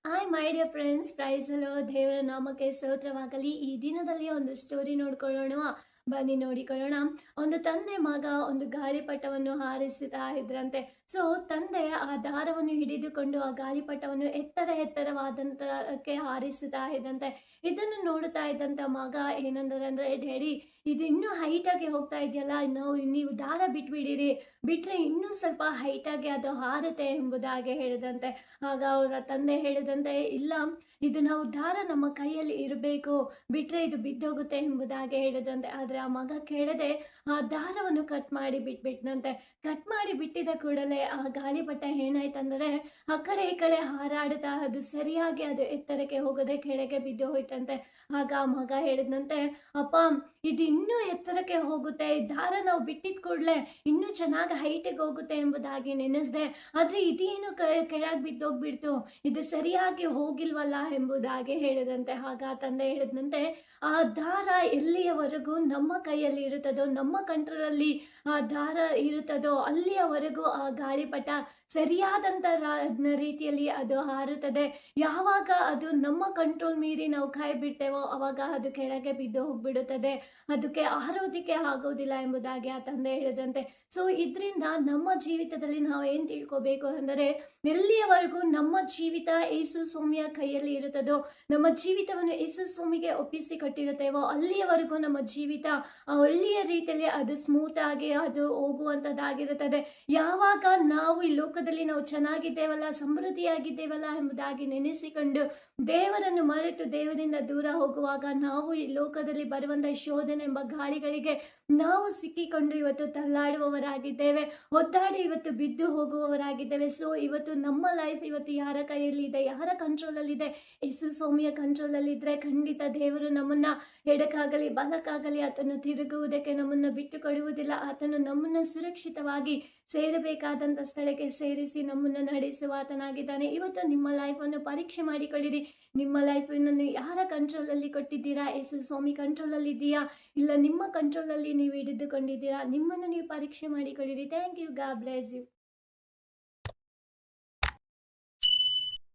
Hi my dear friends, praise ಅಲೋ, ದೇವರ ನಾಮಕ್ಕೆ ಸ್ತೋತ್ರವಾಗಲಿ. ಈ ದಿನದಲ್ಲಿ ಒಂದು ಸ್ಟೋರಿ ನೋಡ್ಕೊಳ್ಳೋಣ, ಬನ್ನಿ ನೋಡಿಕೊಳ್ಳೋಣ. ಒಂದು ತಂದೆ ಮಗ ಒಂದು ಗಾಳಿಪಟವನ್ನು ಹಾರಿಸುತ್ತಾ ಇದ್ರಂತೆ. ಸೊ ತಂದೆ ಆ ದಾರವನ್ನು ಹಿಡಿದುಕೊಂಡು ಆ ಗಾಳಿಪಟವನ್ನು ಎತ್ತರವಾದಂತಕ್ಕೆ ಹಾರಿಸುತ್ತಾ ಇದ್ದಂತೆ. ಇದನ್ನು ನೋಡುತ್ತಾ ಇದ್ದಂತ ಮಗ ಏನಂದ್ರೆ, ಡ್ಯಾಡಿ ಇದು ಇನ್ನೂ ಹೈಟ್ ಆಗಿ ಹೋಗ್ತಾ ಇದೆಯಲ್ಲ, ನೀವು ದಾರ ಬಿಟ್ರೆ ಇನ್ನೂ ಸ್ವಲ್ಪ ಹೈಟ್ ಆಗಿ ಅದು ಹಾರುತ್ತೆ ಎಂಬುದಾಗಿ ಹೇಳಿದಂತೆ. ಆಗ ಅವರ ತಂದೆ ಹೇಳಿದಂತೆ, ಇಲ್ಲ, ಇದು ನಾವು ದಾರ ನಮ್ಮ ಕೈಯಲ್ಲಿ ಇರಬೇಕು, ಬಿಟ್ರೆ ಇದು ಬಿದ್ದೋಗುತ್ತೆ ಎಂಬುದಾಗಿ ಹೇಳಿದಂತೆ. ಆದ್ರೆ ಆ ಮಗ ಕೇಳದೆ ಆ ದಾರವನ್ನು ಕಟ್ ಮಾಡಿ ಬಿಟ್ಬಿಟ್ನಂತೆ. ಕಟ್ ಮಾಡಿ ಬಿಟ್ಟಿದ ಕೂಡಲೇ ಆ ಗಾಳಿಪಟ ಏನಾಯ್ತಂದ್ರೆ ಆ ಕಡೆ ಈ ಕಡೆ ಹಾರಾಡುತ್ತಾ ಅದು ಸರಿಯಾಗಿ ಅದು ಎತ್ತರಕ್ಕೆ ಹೋಗದೆ ಕೆಳಗೆ ಬಿದ್ದು ಹೋಯ್ತಂತೆ. ಆಗ ಆ ಮಗ ಹೇಳಿದಂತೆ, ಅಪ್ಪ ಇದು ಇನ್ನೂ ಎತ್ತರಕ್ಕೆ ಹೋಗುತ್ತೆ, ಈ ದಾರ ನಾವು ಬಿಟ್ಟಿದ ಕೂಡಲೇ ಇನ್ನೂ ಚೆನ್ನಾಗಿ ಹೈಟಿಗೆ ಹೋಗುತ್ತೆ ಎಂಬುದಾಗಿ ನೆನೆಸ್ದೆ, ಆದ್ರೆ ಇದೇನು ಕೆಳಗೆ ಬಿದ್ದೋಗ್ಬಿಡ್ತು, ಇದು ಸರಿಯಾಗಿ ಹೋಗಿಲ್ವಲ್ಲ ಎಂಬುದಾಗಿ ಹೇಳಿದಂತೆ. ಆಗ ತಂದೆ ಹೇಳಿದಂತೆ, ಆ ದಾರ ಎಲ್ಲಿಯವರೆಗೂ ನಮ್ಮ ಕೈಯಲ್ಲಿ ಇರುತ್ತದೋ, ನಮ್ಮ ಕಂಟ್ರೋಲಲ್ಲಿ ಆ ದಾರ ಇರುತ್ತದೋ ಅಲ್ಲಿಯವರೆಗೂ ಆ ಗಾಳಿಪಟ ಸರಿಯಾದಂತ ರೀತಿಯಲ್ಲಿ ಅದು ಹಾರುತ್ತದೆ. ಯಾವಾಗ ಅದು ನಮ್ಮ ಕಂಟ್ರೋಲ್ ಮೀರಿ ನಾವು ಕೈ ಬಿಡ್ತೇವೋ ಅವಾಗ ಅದು ಕೆಳಗೆ ಬಿದ್ದು ಹೋಗ್ಬಿಡುತ್ತದೆ, ಅದಕ್ಕೆ ಹಾರೋದಿಕ್ಕೆ ಆಗೋದಿಲ್ಲ ಎಂಬುದಾಗಿ ಆ ತಂದೆ ಹೇಳಿದಂತೆ. ಸೊ ಇದರಿಂದ ನಮ್ಮ ಜೀವಿತದಲ್ಲಿ ನಾವು ಏನ್ ತಿಳ್ಕೋಬೇಕು ಅಂದರೆ, ಎಲ್ಲಿಯವರೆಗೂ ನಮ್ಮ ಜೀವಿತ ಯೇಸು ಸ್ವಾಮಿಯ ಕೈಯಲ್ಲಿ ಇರುತ್ತದೋ, ನಮ್ಮ ಜೀವಿತವನ್ನು ಯೇಸು ಸ್ವಾಮಿಗೆ ಒಪ್ಪಿಸಿ ಕೊಟ್ಟಿರುತ್ತೇವೋ ಅಲ್ಲಿಯವರೆಗೂ ನಮ್ಮ ಜೀವಿತ ಒಳ್ಳೆಯ ರೀತಿಯಲ್ಲಿ ಅದು ಸ್ಮೂತ್ ಆಗಿ ಅದು ಹೋಗುವಂತದ್ದಾಗಿರುತ್ತದೆ. ಯಾವಾಗ ನಾವು ಈ ಲೋಕದಲ್ಲಿ ನಾವು ಚೆನ್ನಾಗಿದ್ದೇವಲ್ಲ, ಸಮೃದ್ಧಿಯಾಗಿದ್ದೇವಲ್ಲ ಎಂಬುದಾಗಿ ನೆನೆಸಿಕೊಂಡು ದೇವರನ್ನು ಮರೆತು ದೇವರಿಂದ ದೂರ ಹೋಗುವಾಗ ನಾವು ಈ ಲೋಕದಲ್ಲಿ ಬರುವಂತ ಶೋಧನೆ ಎಂಬ ಗಾಳಿಗಳಿಗೆ ನಾವು ಸಿಕ್ಕಿಕೊಂಡು ಇವತ್ತು ತಳ್ಳಾಡುವವರಾಗಿದ್ದೇವೆ, ಒದ್ದಾಡಿ ಇವತ್ತು ಬಿದ್ದು ಹೋಗುವವರಾಗಿದ್ದೇವೆ. ಸೊ ಇವತ್ತು ನಮ್ಮ ಲೈಫ್ ಇವತ್ತು ಯಾರ ಕೈಯಲ್ಲಿ ಇದೆ, ಯಾರ ಕಂಟ್ರೋಲ್ ಅಲ್ಲಿ ಇದೆ? ಯೇಸು ಸ್ವಾಮಿಯ ಕಂಟ್ರೋಲ್ ಅಲ್ಲಿ ಇದ್ರೆ ಖಂಡಿತ ದೇವರು ನಮ್ಮನ್ನ ಎಡಕ್ಕಾಗಲಿ ಬಲಕ್ಕಾಗಲಿ ಆತನು ತಿರುಗುವುದಕ್ಕೆ ನಮ್ಮನ್ನ ಬಿಟ್ಟು ಕೊಡುವುದಿಲ್ಲ. ಆತನು ನಮ್ಮನ್ನ ಸುರಕ್ಷಿತವಾಗಿ ಸೇರಬೇಕಾದಂತ ಸ್ಥಳಕ್ಕೆ ಸೇರಿಸಿ ನಮ್ಮನ್ನ ನಡೆಸುವ ಆತನಾಗಿದ್ದಾನೆ. ಇವತ್ತು ನಿಮ್ಮ ಲೈಫ್ ಅನ್ನು ಪರೀಕ್ಷೆ ಮಾಡಿಕೊಳ್ಳಿರಿ. ನಿಮ್ಮ ಲೈಫ್ ಅನ್ನು ಯಾರ ಕಂಟ್ರೋಲ್ ಅಲ್ಲಿ ಕೊಟ್ಟಿದ್ದೀರಾ? ಯೇಸು ಸ್ವಾಮಿ ಕಂಟ್ರೋಲ್ ಅಲ್ಲಿ ಇದೆಯಾ, ಇಲ್ಲ ನಿಮ್ಮ ಕಂಟ್ರೋಲ್ ಅಲ್ಲಿ ನೀವು ಹಿಡಿದುಕೊಂಡಿದ್ದೀರಾ? ನಿಮ್ಮನ್ನು ನೀವು ಪರೀಕ್ಷೆ ಮಾಡಿಕೊಳ್ಳಿರಿ. Thank you. God bless you.